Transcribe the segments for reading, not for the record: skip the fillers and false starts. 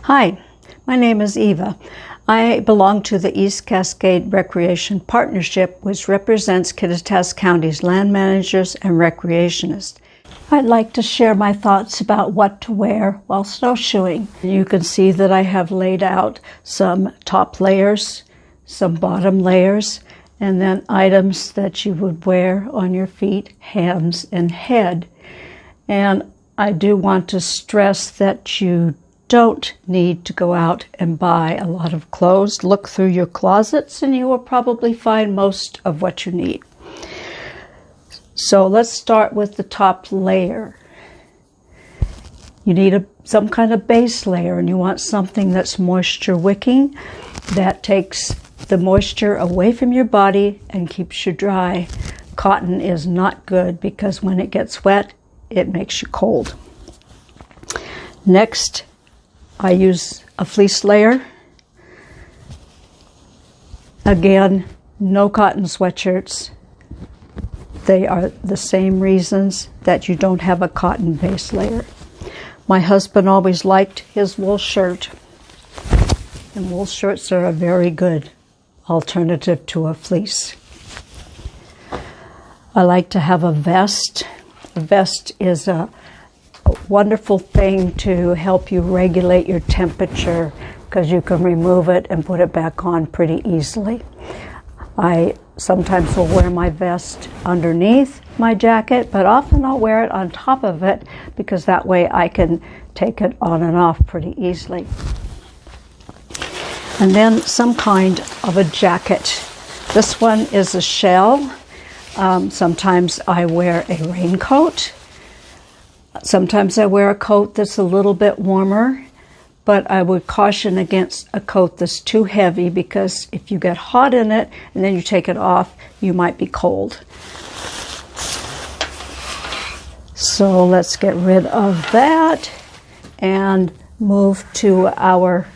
Hi, my name is Eva. I belong to the East Cascade Recreation Partnership, which represents Kittitas County's land managers and recreationists. I'd like to share my thoughts about what to wear while snowshoeing. You can see that I have laid out some top layers, some bottom layers, and then items that you would wear on your feet, hands, and head. And I do want to stress that you don't need to go out and buy a lot of clothes. Look through your closets and you will probably find most of what you need. So let's start with the top layer. You need some kind of base layer, and you want something that's moisture wicking, that takes the moisture away from your body and keeps you dry. Cotton is not good because when it gets wet, it makes you cold. Next, I use a fleece layer. Again, no cotton sweatshirts. They are the same reasons that you don't have a cotton base layer. My husband always liked his wool shirt, and wool shirts are a very good alternative to a fleece. I like to have a vest. A vest is a wonderful thing to help you regulate your temperature because you can remove it and put it back on pretty easily. I sometimes will wear my vest underneath my jacket, but often I'll wear it on top of it because that way I can take it on and off pretty easily. And then some kind of a jacket. This one is a shell. Sometimes I wear a raincoat. Sometimes I wear a coat that's a little bit warmer, but I would caution against a coat that's too heavy because if you get hot in it and then you take it off, you might be cold. So let's get rid of that and move to our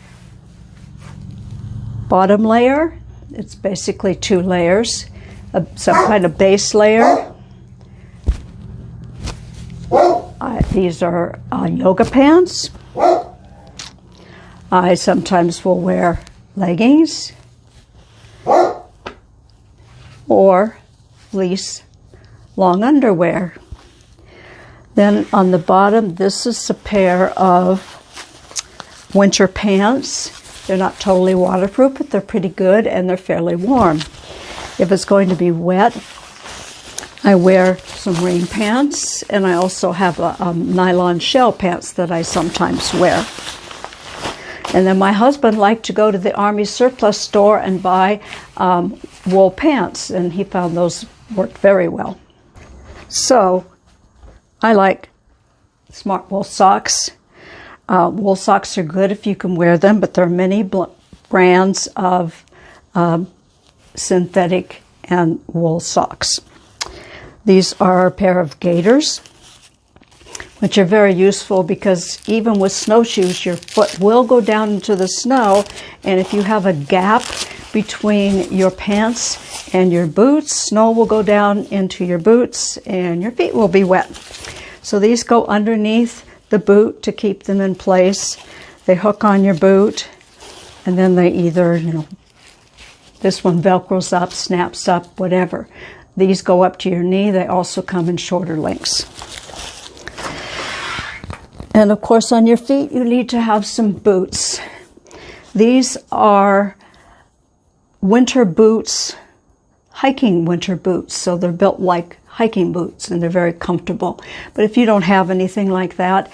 bottom layer. It's basically two layers, some kind of base layer. These are yoga pants. I sometimes will wear leggings or fleece long underwear. Then on the bottom, this is a pair of winter pants. They're not totally waterproof, but they're pretty good and they're fairly warm. If it's going to be wet, I wear some rain pants, and I also have nylon shell pants that I sometimes wear. And then my husband liked to go to the Army surplus store and buy wool pants, and he found those worked very well. So I like smart wool socks. Wool socks are good if you can wear them, but there are many brands of synthetic and wool socks. These are a pair of Gators, which are very useful because even with snowshoes, your foot will go down into the snow, and if you have a gap between your pants and your boots, snow will go down into your boots and your feet will be wet. So these go underneath the boot to keep them in place. They hook on your boot, and then they either, this one velcros up, snaps up, whatever. These go up to your knee. They also come in shorter lengths. And of course, on your feet, you need to have some boots. These are winter boots, hiking winter boots. So they're built like hiking boots and they're very comfortable. But if you don't have anything like that,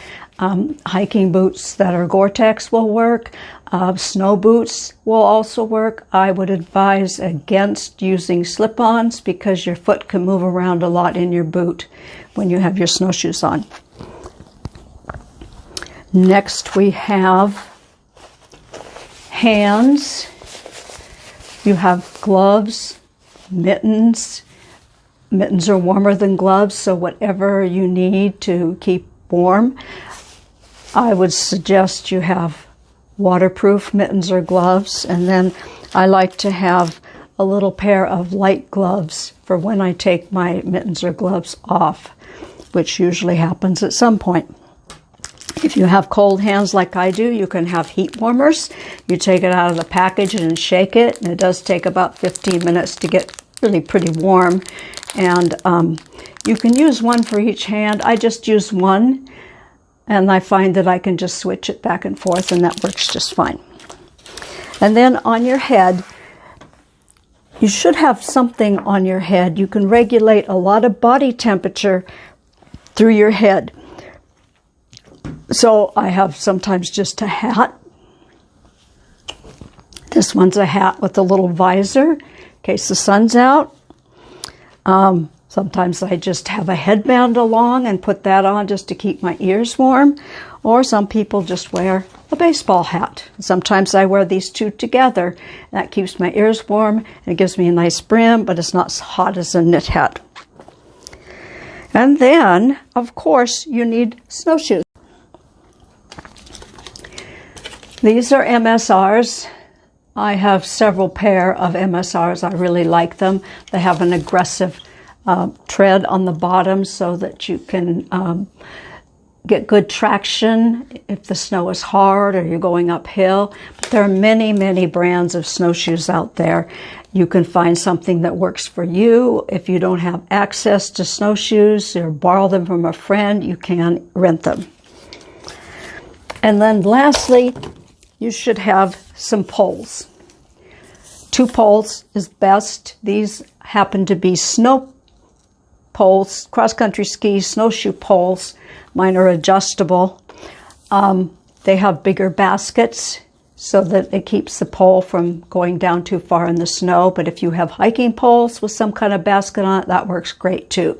hiking boots that are Gore-Tex will work. Snow boots will also work. I would advise against using slip-ons because your foot can move around a lot in your boot when you have your snowshoes on. Next we have hands. You have gloves, mittens. Mittens are warmer than gloves, so whatever you need to keep warm. I would suggest you have waterproof mittens or gloves, and then I like to have a little pair of light gloves for when I take my mittens or gloves off, which usually happens at some point. If you have cold hands like I do, you can have heat warmers. You take it out of the package and shake it, and it does take about 15 minutes to get really pretty warm. And you can use one for each hand. I just use one, and I find that I can just switch it back and forth, and that works just fine. And then on your head, you should have something on your head. You can regulate a lot of body temperature through your head. So I have sometimes just a hat. This one's a hat with a little visor in case the sun's out. Sometimes I just have a headband along and put that on just to keep my ears warm. Or some people just wear a baseball hat. Sometimes I wear these two together. That keeps my ears warm and it gives me a nice brim, but it's not as hot as a knit hat. And then, of course, you need snowshoes. These are MSRs. I have several pair of MSRs. I really like them. They have an aggressive tread on the bottom so that you can get good traction if the snow is hard or you're going uphill. But there are many, many brands of snowshoes out there. You can find something that works for you. If you don't have access to snowshoes or borrow them from a friend, you can rent them. And then lastly, you should have some poles. 2 poles is best. These happen to be snow poles, cross-country ski snowshoe poles. Mine are adjustable. They have bigger baskets so that it keeps the pole from going down too far in the snow. But if you have hiking poles with some kind of basket on it, that works great too.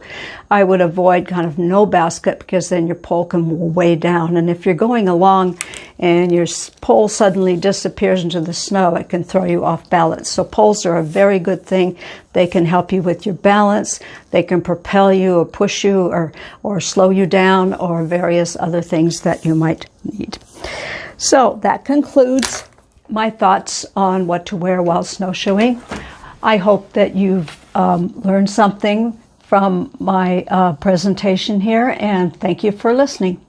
I would avoid kind of no basket because then your pole can weigh down. And if you're going along and your pole suddenly disappears into the snow, it can throw you off balance. So poles are a very good thing. They can help you with your balance. They can propel you or push you or slow you down or various other things that you might need. So that concludes my thoughts on what to wear while snowshoeing. I hope that you've learned something from my presentation here, and thank you for listening.